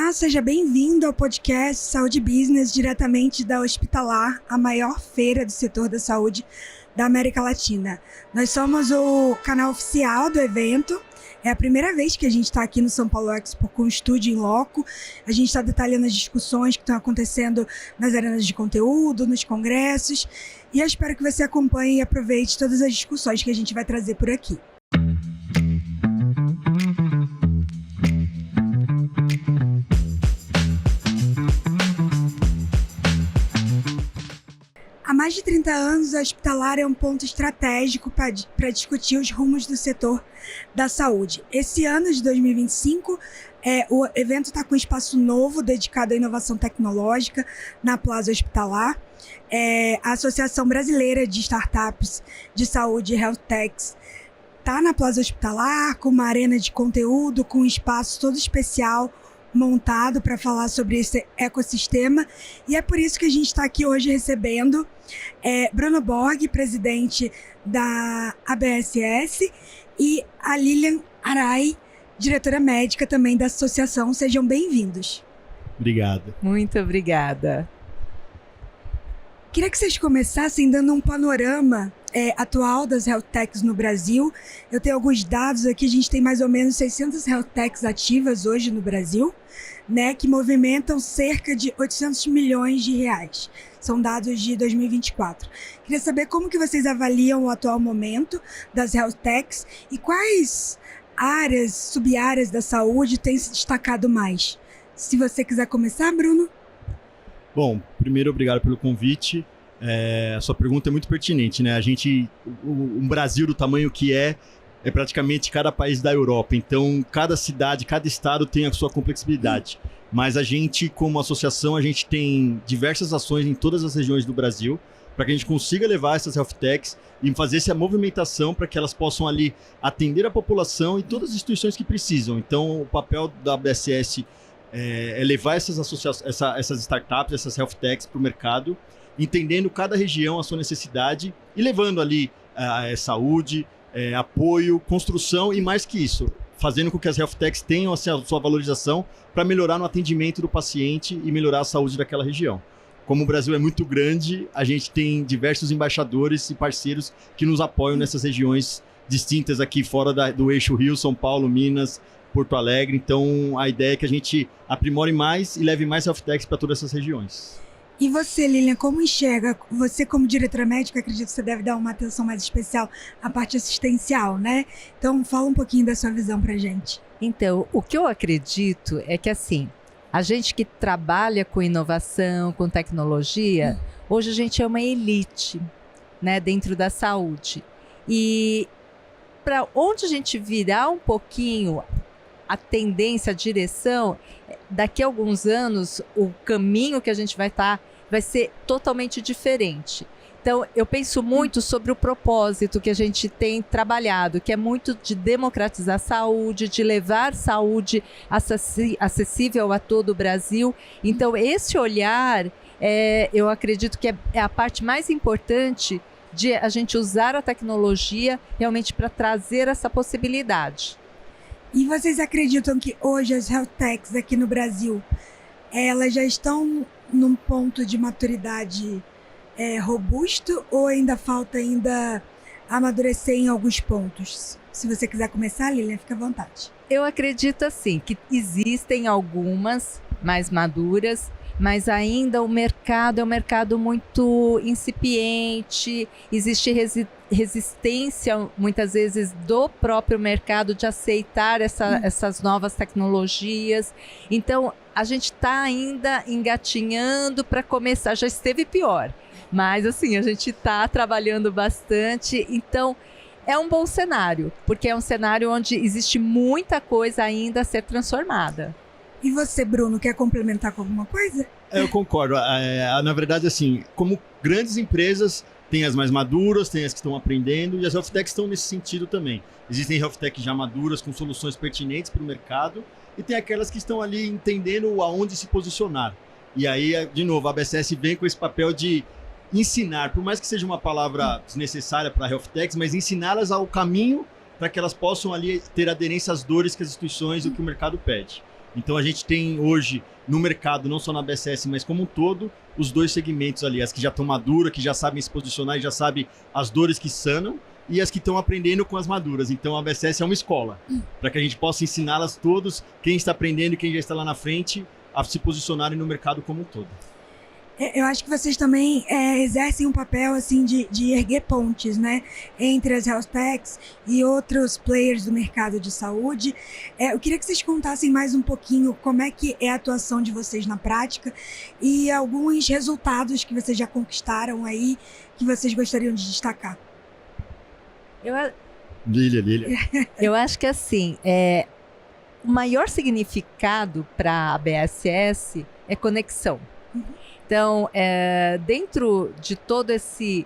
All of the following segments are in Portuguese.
Olá, seja bem-vindo ao podcast Saúde Business, diretamente da Hospitalar, a maior feira do setor da saúde da América Latina. Nós somos o canal oficial do evento. É a primeira vez que a gente está aqui no São Paulo Expo com um estúdio em loco. A gente está detalhando as discussões que estão acontecendo nas arenas de conteúdo, nos congressos. E eu espero que você acompanhe e aproveite todas as discussões que a gente vai trazer por aqui. Há mais de 30 anos, a Hospitalar é um ponto estratégico para discutir os rumos do setor da saúde. Esse ano de 2025, o evento está com um espaço novo dedicado à inovação tecnológica na Plaza Hospitalar. A Associação Brasileira de Startups de Saúde, Health Techs, está na Plaza Hospitalar com uma arena de conteúdo, com um espaço todo especial montado para falar sobre esse ecossistema, e é por isso que a gente está aqui hoje recebendo Bruno Borg, presidente da ABSS, e a Lilian Arai, diretora médica também da associação. Sejam bem-vindos. Obrigado. Muito obrigada. Queria que vocês começassem dando um panorama atual das health techs no Brasil. Eu tenho alguns dados aqui, a gente tem mais ou menos 600 health techs ativas hoje no Brasil, né, que movimentam cerca de 800 milhões de reais. São dados de 2024. Queria saber como que vocês avaliam o atual momento das health techs e quais áreas, sub-áreas da saúde têm se destacado mais. Se você quiser começar, Bruno. Bom, primeiro, obrigado pelo convite. A sua pergunta é muito pertinente, né? Um Brasil do tamanho que é praticamente cada país da Europa. Então, cada cidade, cada estado tem a sua complexidade. Mas a gente, como associação, a gente tem diversas ações em todas as regiões do Brasil para que a gente consiga levar essas health techs e fazer essa movimentação para que elas possam ali atender a população e todas as instituições que precisam. Então, o papel da ABSS é levar essas startups, essas health techs para o mercado, entendendo cada região a sua necessidade e levando ali saúde, apoio, construção e mais que isso, fazendo com que as health techs tenham a sua valorização para melhorar no atendimento do paciente e melhorar a saúde daquela região. Como o Brasil é muito grande, a gente tem diversos embaixadores e parceiros que nos apoiam nessas regiões distintas aqui fora do eixo Rio, São Paulo, Minas, Porto Alegre. Então, a ideia é que a gente aprimore mais e leve mais health techs para todas essas regiões. E você, Lilian, como enxerga? Você, como diretora médica, acredito que você deve dar uma atenção mais especial à parte assistencial, né? Então, fala um pouquinho da sua visão pra gente. Então, o que eu acredito é que, assim, a gente que trabalha com inovação, com tecnologia, hoje a gente é uma elite, né, dentro da saúde. E para onde a gente virar um pouquinho a tendência, a direção, daqui a alguns anos, o caminho que a gente vai ser totalmente diferente. Então, eu penso muito sobre o propósito que a gente tem trabalhado, que é muito de democratizar a saúde, de levar saúde acessível a todo o Brasil. Então, esse olhar, eu acredito que é a parte mais importante de a gente usar a tecnologia realmente para trazer essa possibilidade. E vocês acreditam que hoje as health techs aqui no Brasil, elas já estão num ponto de maturidade robusto ou ainda falta amadurecer em alguns pontos? Se você quiser começar, Lilian, fica à vontade. Eu acredito assim, que existem algumas mais maduras, mas ainda o mercado é um mercado muito incipiente, existe resistência, muitas vezes, do próprio mercado de aceitar essas novas tecnologias. Então, a gente está ainda engatinhando para começar, já esteve pior, mas assim, a gente está trabalhando bastante. Então, é um bom cenário, porque é um cenário onde existe muita coisa ainda a ser transformada. E você, Bruno, quer complementar com alguma coisa? Eu concordo. Na verdade, assim, como grandes empresas, tem as mais maduras, tem as que estão aprendendo, e as health techs estão nesse sentido também. Existem health techs já maduras, com soluções pertinentes para o mercado, e tem aquelas que estão ali entendendo aonde se posicionar. E aí, de novo, a ABSS vem com esse papel de ensinar, por mais que seja uma palavra desnecessária para health techs, mas ensiná-las ao caminho para que elas possam ali ter aderência às dores que as instituições e o que o mercado pede. Então a gente tem hoje no mercado, não só na BSS, mas como um todo, os dois segmentos ali, as que já estão maduras, que já sabem se posicionar e já sabem as dores que sanam, e as que estão aprendendo com as maduras. Então a BSS é uma escola, para que a gente possa ensiná-las todos, quem está aprendendo e quem já está lá na frente, a se posicionarem no mercado como um todo. Eu acho que vocês também exercem um papel assim de erguer pontes, né, entre as health techs e outros players do mercado de saúde. Eu queria que vocês contassem mais um pouquinho como é que é a atuação de vocês na prática e alguns resultados que vocês já conquistaram aí, que vocês gostariam de destacar. Lilia. Eu acho que assim, o maior significado para a BSS é conexão. Então, dentro de todo esse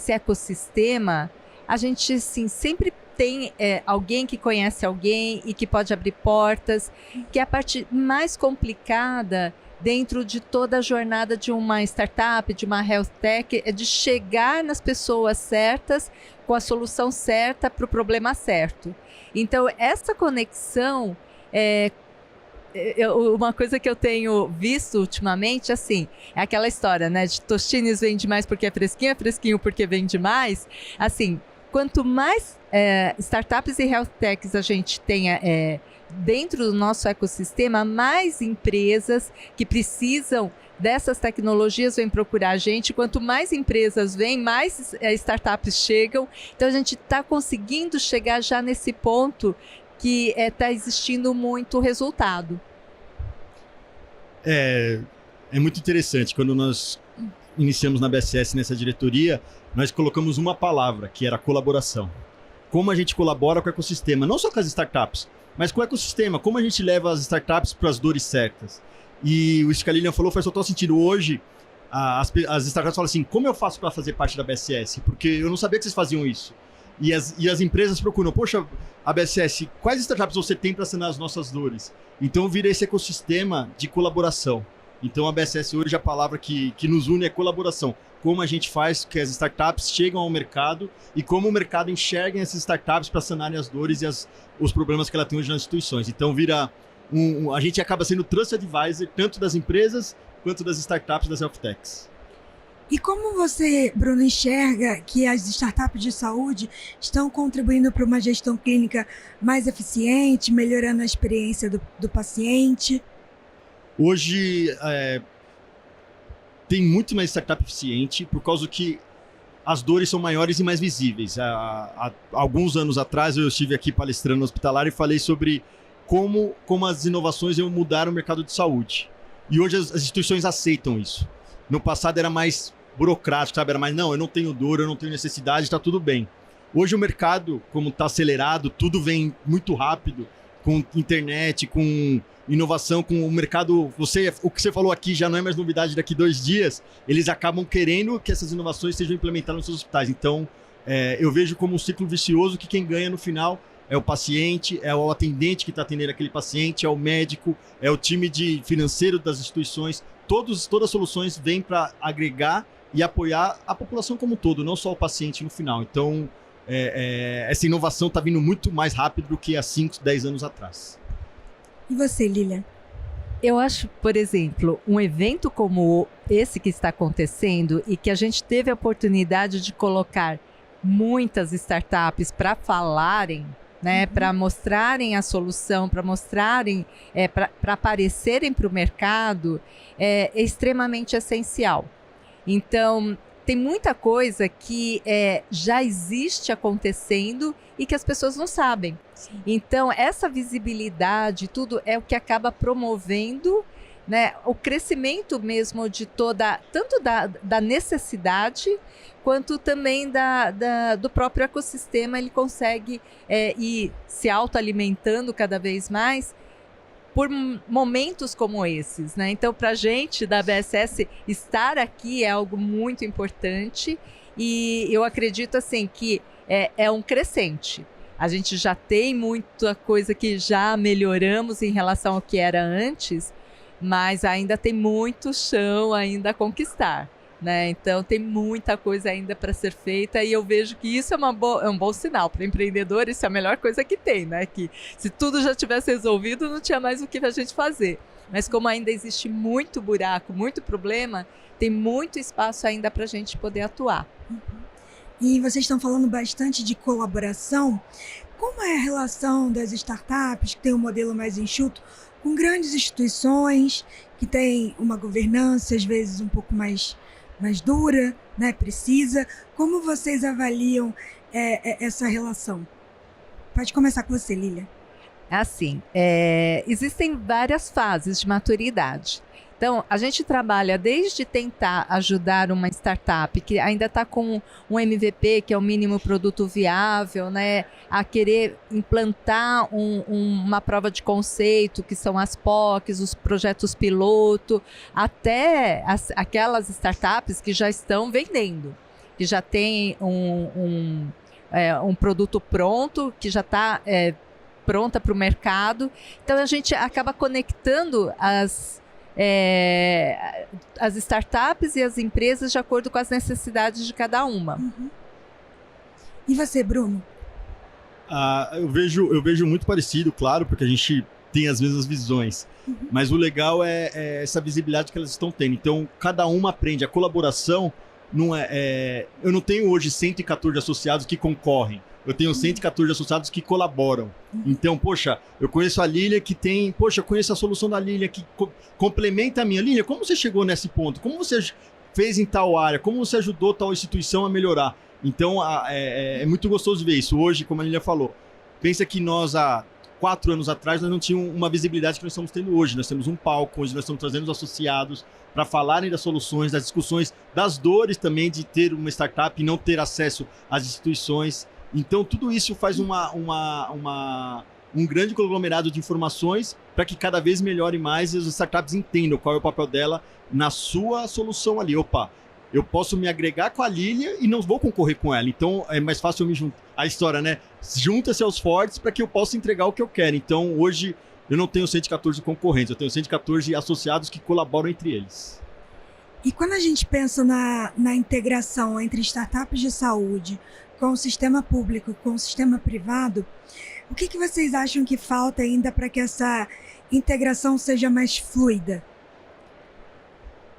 ecossistema, a gente sim, sempre tem alguém que conhece alguém e que pode abrir portas, que é a parte mais complicada dentro de toda a jornada de uma startup, de uma health tech, é de chegar nas pessoas certas, com a solução certa para o problema certo. Então, essa conexão uma coisa que eu tenho visto ultimamente, assim, é aquela história, né, de Tostines vende mais porque é fresquinho porque vende mais. Assim, quanto mais startups e health techs a gente tenha dentro do nosso ecossistema, mais empresas que precisam dessas tecnologias vêm procurar a gente. Quanto mais empresas vêm, mais startups chegam. Então, a gente está conseguindo chegar já nesse ponto que está existindo muito resultado. É muito interessante. Quando nós iniciamos na BSS, nessa diretoria, nós colocamos uma palavra, que era colaboração. Como a gente colabora com o ecossistema, não só com as startups, mas com o ecossistema, como a gente leva as startups para as dores certas. E isso que a Lilian falou faz total sentido. Hoje, as startups falam assim, como eu faço para fazer parte da BSS? Porque eu não sabia que vocês faziam isso. E as empresas procuram, poxa, a BSS, quais startups você tem para sanar as nossas dores? Então vira esse ecossistema de colaboração. Então a BSS hoje, a palavra que nos une é colaboração. Como a gente faz que as startups chegam ao mercado e como o mercado enxerga essas startups para sanarem as dores e os problemas que ela tem hoje nas instituições. Então vira a gente acaba sendo trust advisor tanto das empresas quanto das startups e das health techs. E como você, Bruno, enxerga que as startups de saúde estão contribuindo para uma gestão clínica mais eficiente, melhorando a experiência do paciente? Hoje, tem muito mais startup eficiente por causa que as dores são maiores e mais visíveis. Há alguns anos atrás, eu estive aqui palestrando no Hospitalar e falei sobre como as inovações iam mudar o mercado de saúde. E hoje as instituições aceitam isso. No passado era mais burocrático, sabe? Era mais, não, eu não tenho dor, eu não tenho necessidade, está tudo bem. Hoje o mercado, como está acelerado, tudo vem muito rápido, com internet, com inovação, com o mercado. O que você falou aqui já não é mais novidade daqui 2 dias, eles acabam querendo que essas inovações sejam implementadas nos seus hospitais. Então, eu vejo como um ciclo vicioso que quem ganha no final é o paciente, é o atendente que está atendendo aquele paciente, é o médico, é o time financeiro das instituições. Todas as soluções vêm para agregar e apoiar a população como um todo, não só o paciente no final. Então, essa inovação está vindo muito mais rápido do que há 5, 10 anos atrás. E você, Lilian? Eu acho, por exemplo, um evento como esse que está acontecendo e que a gente teve a oportunidade de colocar muitas startups para falarem, né, para mostrarem a solução, para mostrarem, para aparecerem para o mercado, é extremamente essencial. Então, tem muita coisa que já existe acontecendo e que as pessoas não sabem. Sim. Então, essa visibilidade, tudo é o que acaba promovendo, né, o crescimento mesmo de tanto da necessidade, quanto também do próprio ecossistema. Ele consegue ir se autoalimentando cada vez mais por momentos como esses, né? Então, para a gente da BSS, estar aqui é algo muito importante e eu acredito assim que é um crescente. A gente já tem muita coisa que já melhoramos em relação ao que era antes, mas ainda tem muito chão ainda a conquistar. né? Então tem muita coisa ainda para ser feita e eu vejo que isso é um bom sinal para empreendedor. Isso é a melhor coisa que tem, né? Que se tudo já tivesse resolvido, não tinha mais o que a gente fazer. Mas como ainda existe muito buraco, muito problema, tem muito espaço ainda para a gente poder atuar. E vocês estão falando bastante de colaboração. Como é a relação das startups, que tem um modelo mais enxuto, com grandes instituições, que têm uma governança, às vezes, um pouco mais dura, né, precisa? Como vocês avaliam essa relação? Pode começar com você, Lília. Assim, existem várias fases de maturidade. Então, a gente trabalha desde tentar ajudar uma startup que ainda está com um MVP, que é o mínimo produto viável, né, a querer implantar uma prova de conceito, que são as POCs, os projetos piloto, até aquelas startups que já estão vendendo, que já tem um produto pronto, que já está pronta para o mercado. Então, a gente acaba conectando as startups e as empresas de acordo com as necessidades de cada uma. E você, Bruno? Eu vejo muito parecido, claro, porque a gente tem as mesmas visões. Mas o legal é essa visibilidade que elas estão tendo. Então, cada uma aprende. A colaboração não eu não tenho hoje 114 associados que concorrem. Eu tenho 114 associados que colaboram. Então, poxa, eu conheço a Lília que tem... Poxa, eu conheço a solução da Lília que complementa a minha. Lília, como você chegou nesse ponto? Como você fez em tal área? Como você ajudou tal instituição a melhorar? Então, é muito gostoso ver isso. Hoje, como a Lília falou, pensa que nós, há 4 anos atrás, nós não tínhamos uma visibilidade que nós estamos tendo hoje. Nós temos um palco, onde nós estamos trazendo os associados para falarem das soluções, das discussões, das dores também de ter uma startup e não ter acesso às instituições. Então, tudo isso faz um grande conglomerado de informações para que cada vez melhore mais e as startups entendam qual é o papel dela na sua solução ali. Opa, eu posso me agregar com a Lília e não vou concorrer com ela. Então, é mais fácil eu me juntar. A história, né? Junta-se aos fortes para que eu possa entregar o que eu quero. Então, hoje, eu não tenho 114 concorrentes, eu tenho 114 associados que colaboram entre eles. E quando a gente pensa na integração entre startups de saúde com o sistema público, com o sistema privado, o que vocês acham que falta ainda para que essa integração seja mais fluida?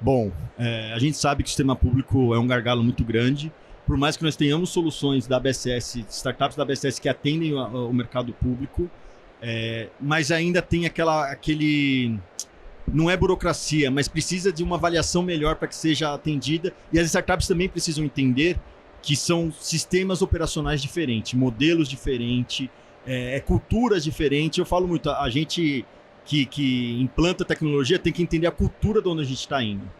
Bom, a gente sabe que o sistema público é um gargalo muito grande, por mais que nós tenhamos soluções da ABSS, startups da ABSS que atendem o mercado público, mas ainda tem aquele... Não é burocracia, mas precisa de uma avaliação melhor para que seja atendida, e as startups também precisam entender que são sistemas operacionais diferentes, modelos diferentes, culturas diferentes. Eu falo muito, a gente que implanta tecnologia tem que entender a cultura de onde a gente está indo.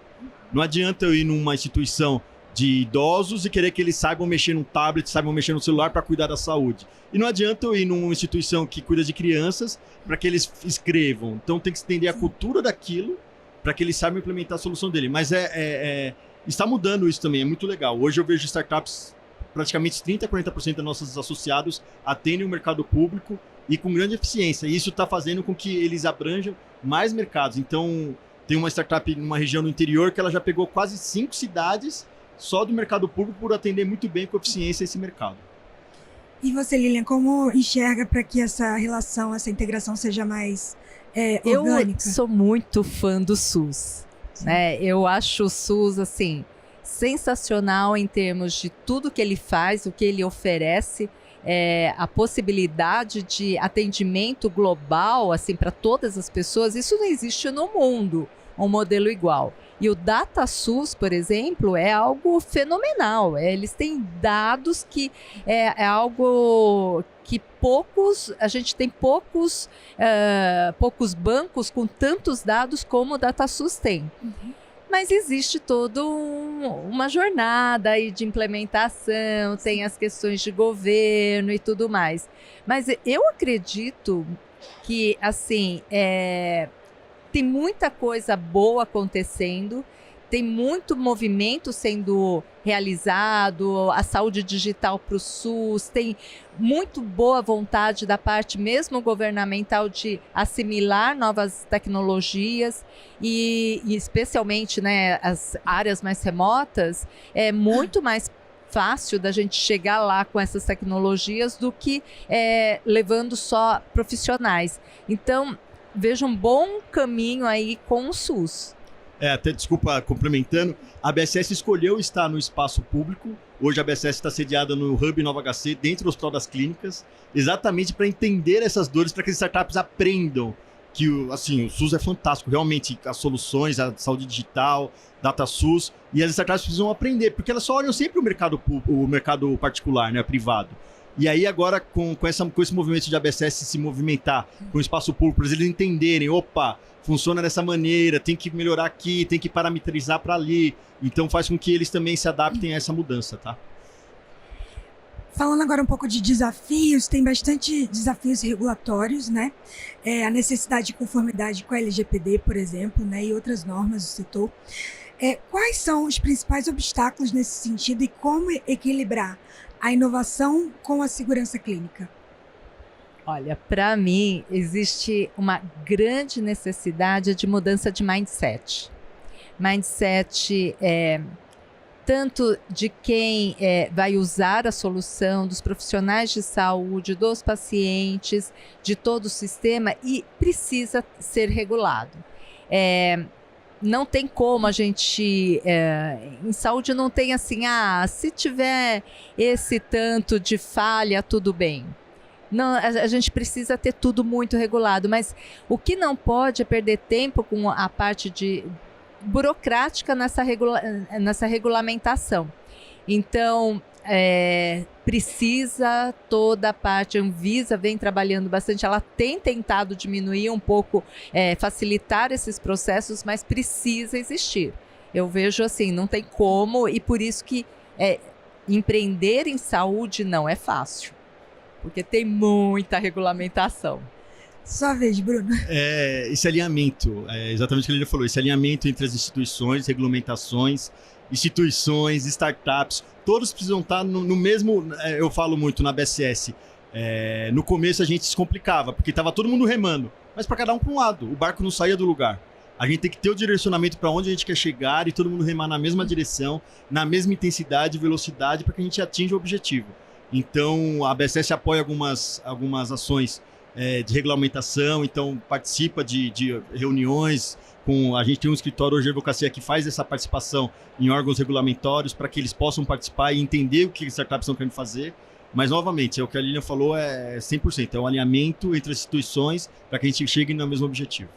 Não adianta eu ir numa instituição de idosos e querer que eles saibam mexer num tablet, saibam mexer no celular para cuidar da saúde. E não adianta eu ir numa instituição que cuida de crianças para que eles escrevam. Então tem que entender a cultura daquilo para que eles saibam implementar a solução dele. Mas está mudando isso também, é muito legal. Hoje eu vejo startups, praticamente 30% a 40% dos nossos associados atendem o mercado público e com grande eficiência. E isso está fazendo com que eles abranjam mais mercados. Então, tem uma startup numa região do interior que ela já pegou quase 5 cidades só do mercado público por atender muito bem com eficiência esse mercado. E você, Lilian, como enxerga para que essa relação, essa integração seja mais orgânica? Eu sou muito fã do SUS. Né? Eu acho o SUS, assim, sensacional em termos de tudo que ele faz, o que ele oferece, a possibilidade de atendimento global, assim, para todas as pessoas. Isso não existe no mundo, um modelo igual. E o DataSUS, por exemplo, é algo fenomenal. Eles têm dados que é algo que a gente tem poucos bancos com tantos dados como o DataSUS tem. Mas existe toda uma jornada aí de implementação, tem as questões de governo e tudo mais. Mas eu acredito que, assim, tem muita coisa boa acontecendo, tem muito movimento sendo realizado, a saúde digital para o SUS, tem muito boa vontade da parte mesmo governamental de assimilar novas tecnologias e especialmente, né, as áreas mais remotas, é muito mais fácil da gente chegar lá com essas tecnologias do que levando só profissionais. Então, vejo um bom caminho aí com o SUS. Até desculpa, complementando, a BSS escolheu estar no espaço público. Hoje a BSS está sediada no Hub Nova HC, dentro do Hospital das Clínicas, exatamente para entender essas dores, para que as startups aprendam que o SUS é fantástico, realmente as soluções, a saúde digital, DataSUS, e as startups precisam aprender, porque elas só olham sempre o mercado particular, né, privado. E aí agora, com esse movimento de ABSS se movimentar com o espaço público, para eles entenderem, opa, funciona dessa maneira, tem que melhorar aqui, tem que parametrizar para ali. Então faz com que eles também se adaptem a essa mudança, tá? Falando agora um pouco de desafios, tem bastante desafios regulatórios, né? A necessidade de conformidade com a LGPD, por exemplo, né? E outras normas do setor. Quais são os principais obstáculos nesse sentido e como equilibrar a inovação com a segurança clínica? Olha, para mim, existe uma grande necessidade de mudança de mindset. Mindset tanto de quem vai usar a solução, dos profissionais de saúde, dos pacientes, de todo o sistema, e precisa ser regulado. Não tem como a gente, em saúde não tem assim, se tiver esse tanto de falha, tudo bem. Não, a gente precisa ter tudo muito regulado, mas o que não pode é perder tempo com a parte burocrática nessa regulamentação. Então, precisa toda a parte, a Anvisa vem trabalhando bastante, ela tem tentado diminuir um pouco, facilitar esses processos, mas precisa existir. Eu vejo assim, não tem como, e por isso que empreender em saúde não é fácil, porque tem muita regulamentação. Sua vez, Bruno. Esse alinhamento, exatamente o que ele falou, esse alinhamento entre as instituições, regulamentações, instituições, startups, todos precisam estar no mesmo, eu falo muito na BSS, no começo a gente se complicava, porque estava todo mundo remando, mas para cada um para um lado, o barco não saía do lugar. A gente tem que ter o direcionamento para onde a gente quer chegar e todo mundo remar na mesma direção, na mesma intensidade e velocidade para que a gente atinja o objetivo. Então, a BSS apoia algumas ações de regulamentação, então participa de reuniões, a gente tem um escritório hoje de advocacia que faz essa participação em órgãos regulamentórios para que eles possam participar e entender o que as startups estão querendo fazer. Mas, novamente, o que a Lilian falou é 100%, é um alinhamento entre as instituições para que a gente chegue no mesmo objetivo.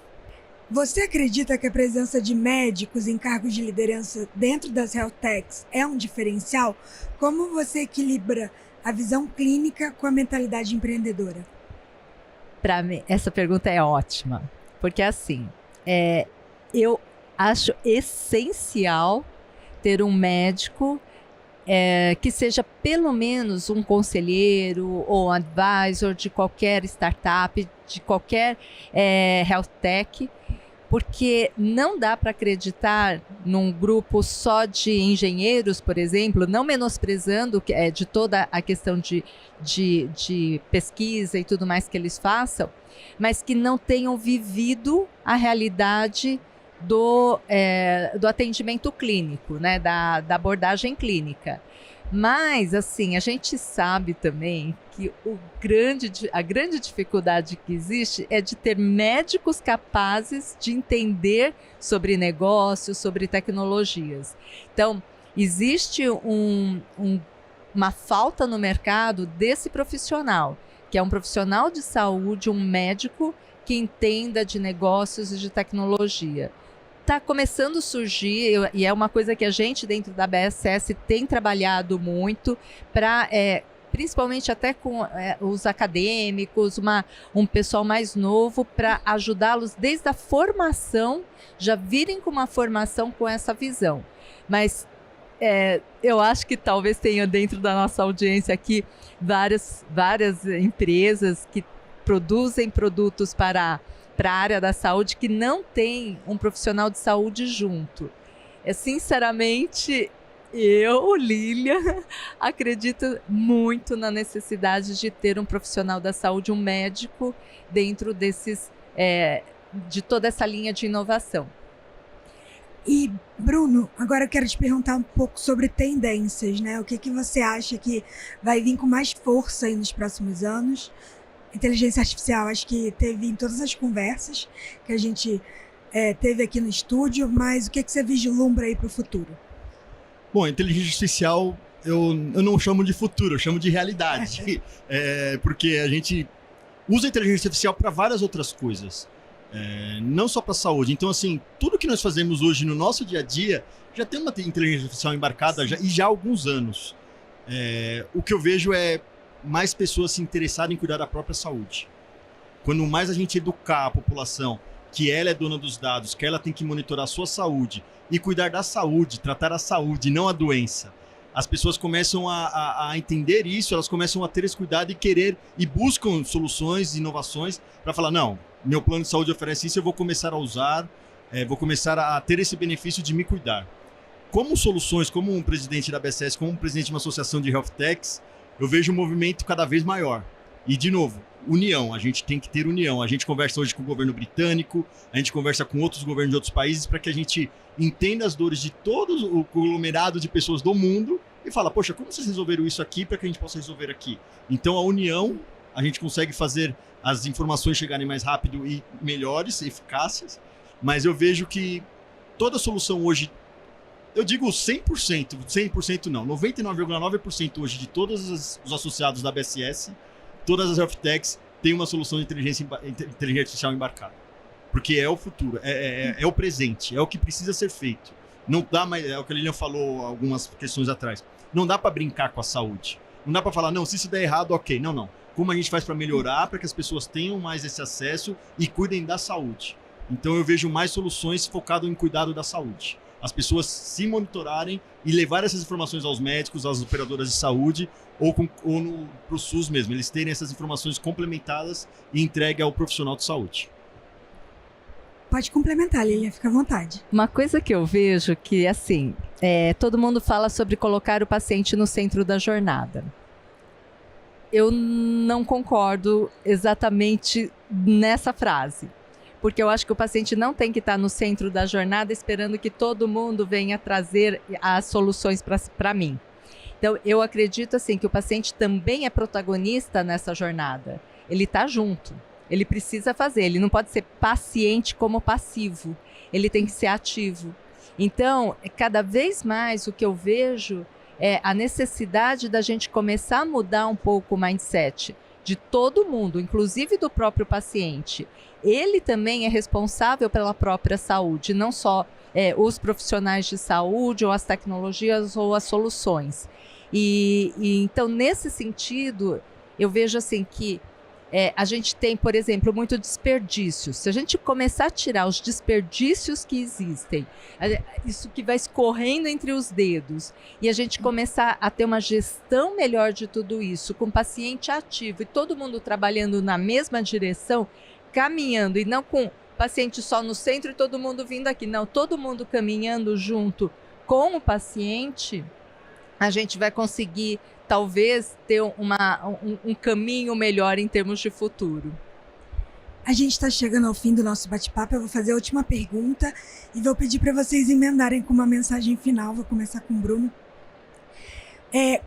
Você acredita que a presença de médicos em cargos de liderança dentro das health techs é um diferencial? Como você equilibra a visão clínica com a mentalidade empreendedora? Para mim, essa pergunta é ótima, porque assim, eu acho essencial ter um médico que seja pelo menos um conselheiro ou um advisor de qualquer startup, de qualquer health tech, porque não dá para acreditar num grupo só de engenheiros, por exemplo, não menosprezando de toda a questão de pesquisa e tudo mais que eles façam, mas que não tenham vivido a realidade do atendimento clínico, né, da abordagem clínica. Mas, assim, a gente sabe também que a grande dificuldade que existe é de ter médicos capazes de entender sobre negócios, sobre tecnologias. Então, existe uma falta no mercado desse profissional, que é um profissional de saúde, um médico que entenda de negócios e de tecnologia. Está começando a surgir, e é uma coisa que a gente dentro da BSS tem trabalhado muito para, principalmente até com os acadêmicos, um pessoal mais novo, para ajudá-los desde a formação, já virem com uma formação com essa visão. Mas eu acho que talvez tenha dentro da nossa audiência aqui várias empresas que produzem produtos para a área da saúde que não tem um profissional de saúde junto. Sinceramente, eu, Lília, acredito muito na necessidade de ter um profissional da saúde, um médico, dentro de toda essa linha de inovação. E, Bruno, agora eu quero te perguntar um pouco sobre tendências, né? O que você acha que vai vir com mais força aí nos próximos anos? Inteligência artificial, acho que teve em todas as conversas que a gente teve aqui no estúdio, mas o que você vislumbra aí para o futuro? Bom, a inteligência artificial eu não chamo de futuro, eu chamo de realidade. Porque a gente usa a inteligência artificial para várias outras coisas. Não só para a saúde. Então, assim, tudo que nós fazemos hoje no nosso dia a dia já tem uma inteligência artificial embarcada e já há alguns anos. O que eu vejo é mais pessoas se interessarem em cuidar da própria saúde. Quando mais a gente educar a população que ela é dona dos dados, que ela tem que monitorar a sua saúde e cuidar da saúde, tratar a saúde, não a doença. As pessoas começam a entender isso, elas começam a ter esse cuidado e querer, e buscam soluções, inovações, para falar, não, meu plano de saúde oferece isso, eu vou começar a usar, vou começar a ter esse benefício de me cuidar. Como soluções, como um presidente da BSS, como um presidente de uma associação de health techs, eu vejo um movimento cada vez maior. E, de novo, união, a gente tem que ter união. A gente conversa hoje com o governo britânico, a gente conversa com outros governos de outros países para que a gente entenda as dores de todo o conglomerado de pessoas do mundo e fala, poxa, como vocês resolveram isso aqui para que a gente possa resolver aqui? Então, a união, a gente consegue fazer as informações chegarem mais rápido e melhores, eficácias, mas eu vejo que toda solução hoje, eu digo 100% não, 99,9% hoje de todos os associados da BSS, todas as health techs têm uma solução de inteligência artificial embarcada. Porque é o futuro, é o presente, é o que precisa ser feito. Não dá mais, é o que a Lilian falou algumas questões atrás, não dá para brincar com a saúde. Não dá para falar, não, se isso der errado, ok. Não. Como a gente faz para melhorar, para que as pessoas tenham mais esse acesso e cuidem da saúde. Então eu vejo mais soluções focadas em cuidado da saúde. As pessoas se monitorarem e levar essas informações aos médicos, às operadoras de saúde ou para o SUS mesmo. Eles terem essas informações complementadas e entregue ao profissional de saúde. Pode complementar, Lilian, fica à vontade. Uma coisa que eu vejo que, assim, todo mundo fala sobre colocar o paciente no centro da jornada. Eu não concordo exatamente nessa frase. Porque eu acho que o paciente não tem que estar no centro da jornada esperando que todo mundo venha trazer as soluções para mim. Então, eu acredito assim que o paciente também é protagonista nessa jornada. Ele está junto, ele precisa fazer, ele não pode ser paciente como passivo, ele tem que ser ativo. Então, cada vez mais o que eu vejo é a necessidade da gente começar a mudar um pouco o mindset de todo mundo, inclusive do próprio paciente. Ele também é responsável pela própria saúde, não só os profissionais de saúde, ou as tecnologias, ou as soluções. E então, nesse sentido, eu vejo assim que a gente tem, por exemplo, muito desperdício. Se a gente começar a tirar os desperdícios que existem, isso que vai escorrendo entre os dedos, e a gente começar a ter uma gestão melhor de tudo isso, com o paciente ativo e todo mundo trabalhando na mesma direção, caminhando, e não com o paciente só no centro e todo mundo vindo aqui. Não, todo mundo caminhando junto com o paciente, a gente vai conseguir, talvez, ter um caminho melhor em termos de futuro. A gente está chegando ao fim do nosso bate-papo. Eu vou fazer a última pergunta e vou pedir para vocês emendarem com uma mensagem final. Vou começar com o Bruno.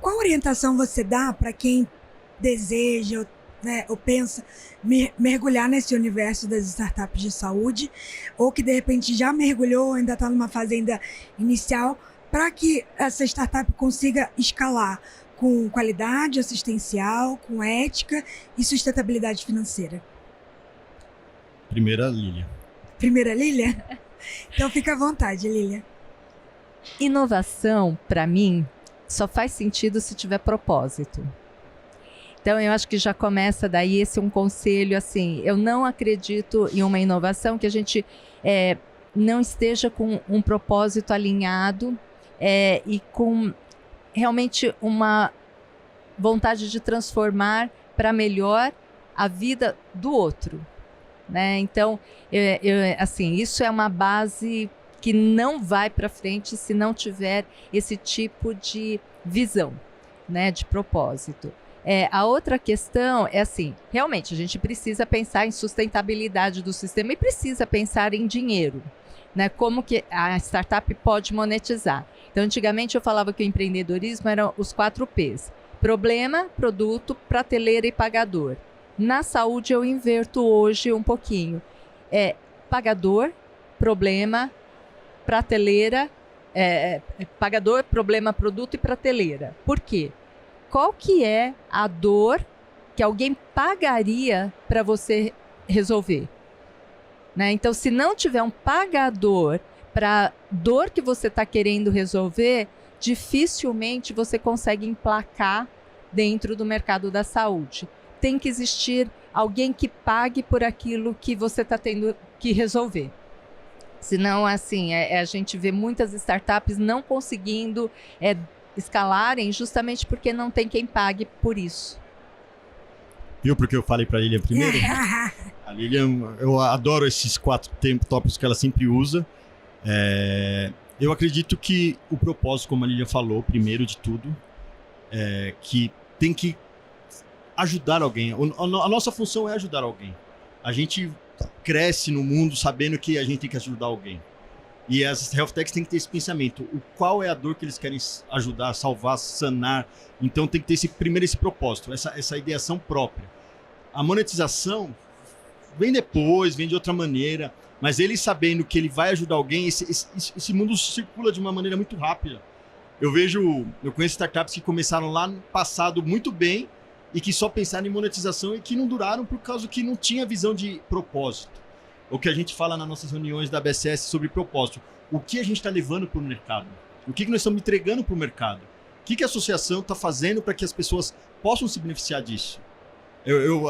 Qual orientação você dá para quem deseja, ou pensa mergulhar nesse universo das startups de saúde, ou que de repente já mergulhou, ainda está numa fase ainda inicial, para que essa startup consiga escalar com qualidade assistencial, com ética e sustentabilidade financeira? Primeira, Lilian. Primeira, Lilian? Então fica à vontade, Lilian. Inovação, para mim, só faz sentido se tiver propósito. Então, eu acho que já começa daí esse um conselho, assim, eu não acredito em uma inovação que a gente não esteja com um propósito alinhado e com realmente uma vontade de transformar para melhor a vida do outro, né? Então, assim, isso é uma base que não vai para frente se não tiver esse tipo de visão, né, de propósito. A outra questão é assim, realmente a gente precisa pensar em sustentabilidade do sistema e precisa pensar em dinheiro, né, como que a startup pode monetizar. Então, antigamente eu falava que o empreendedorismo eram os 4 P's: problema, produto, prateleira e pagador. Na saúde eu inverto hoje um pouquinho. Pagador, problema, prateleira, pagador, problema, produto e prateleira. Por quê? Qual que é a dor que alguém pagaria para você resolver? Né? Então, se não tiver um pagador para a dor que você está querendo resolver, dificilmente você consegue emplacar dentro do mercado da saúde. Tem que existir alguém que pague por aquilo que você está tendo que resolver. Senão, assim, a gente vê muitas startups não conseguindo escalarem justamente porque não tem quem pague por isso. Viu porque eu falei para a Lilian primeiro? A Lilian, eu adoro esses 4 tópicos que ela sempre usa. Eu acredito que o propósito, como a Lilian falou, primeiro de tudo, que tem que ajudar alguém. A nossa função é ajudar alguém. A gente cresce no mundo sabendo que a gente tem que ajudar alguém. E as health techs têm que ter esse pensamento. Qual é a dor que eles querem ajudar, salvar, sanar? Então tem que ter esse propósito, essa ideação própria. A monetização vem depois, vem de outra maneira, mas ele sabendo que ele vai ajudar alguém, esse mundo circula de uma maneira muito rápida. Eu conheço startups que começaram lá no passado muito bem e que só pensaram em monetização e que não duraram por causa que não tinha visão de propósito. O que a gente fala nas nossas reuniões da BSS sobre propósito. O que a gente está levando para o mercado? O que nós estamos entregando para o mercado? O que a associação está fazendo para que as pessoas possam se beneficiar disso?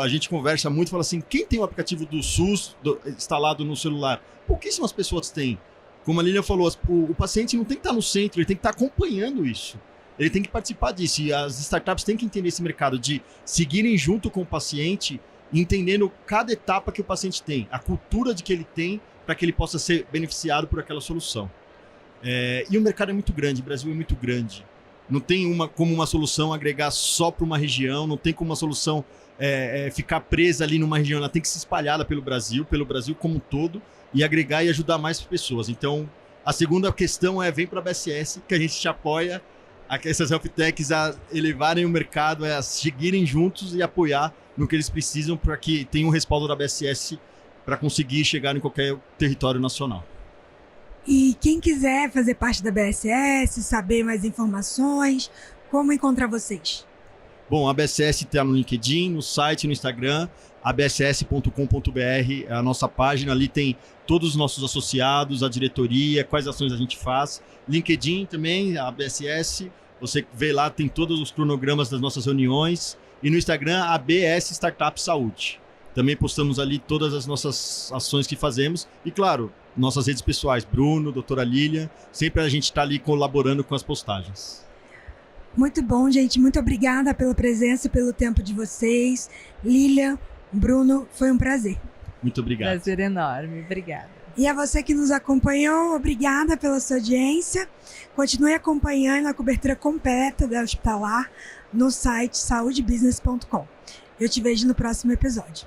A gente conversa muito e fala assim, quem tem o aplicativo do SUS instalado no celular? Pouquíssimas pessoas têm. Como a Lilian falou, o paciente não tem que estar no centro, ele tem que estar acompanhando isso. Ele tem que participar disso. E as startups têm que entender esse mercado de seguirem junto com o paciente, entendendo cada etapa que o paciente tem, a cultura de que ele tem, para que ele possa ser beneficiado por aquela solução. E o mercado é muito grande, o Brasil é muito grande. Não tem como uma solução agregar só para uma região, não tem como uma solução ficar presa ali numa região, ela tem que ser espalhada pelo Brasil como um todo, e agregar e ajudar mais pessoas. Então, a segunda questão vem para a BSS, que a gente te apoia, essas health techs a elevarem o mercado, a seguirem juntos e apoiar no que eles precisam para que tenha um respaldo da BSS para conseguir chegar em qualquer território nacional. E quem quiser fazer parte da BSS, saber mais informações, como encontrar vocês? Bom, a BSS está no LinkedIn, no site, no Instagram, abss.com.br é a nossa página, ali tem todos os nossos associados, a diretoria, quais ações a gente faz. LinkedIn também, a BSS, você vê lá, tem todos os cronogramas das nossas reuniões. E no Instagram, ABS Startup Saúde. Também postamos ali todas as nossas ações que fazemos. E claro, nossas redes pessoais, Bruno, doutora Lilian, sempre a gente está ali colaborando com as postagens. Muito bom, gente. Muito obrigada pela presença, pelo tempo de vocês. Lilian, Bruno, foi um prazer. Muito obrigado. Prazer enorme. Obrigada. E a você que nos acompanhou, obrigada pela sua audiência. Continue acompanhando a cobertura completa da Hospitalar no site saudebusiness.com. Eu te vejo no próximo episódio.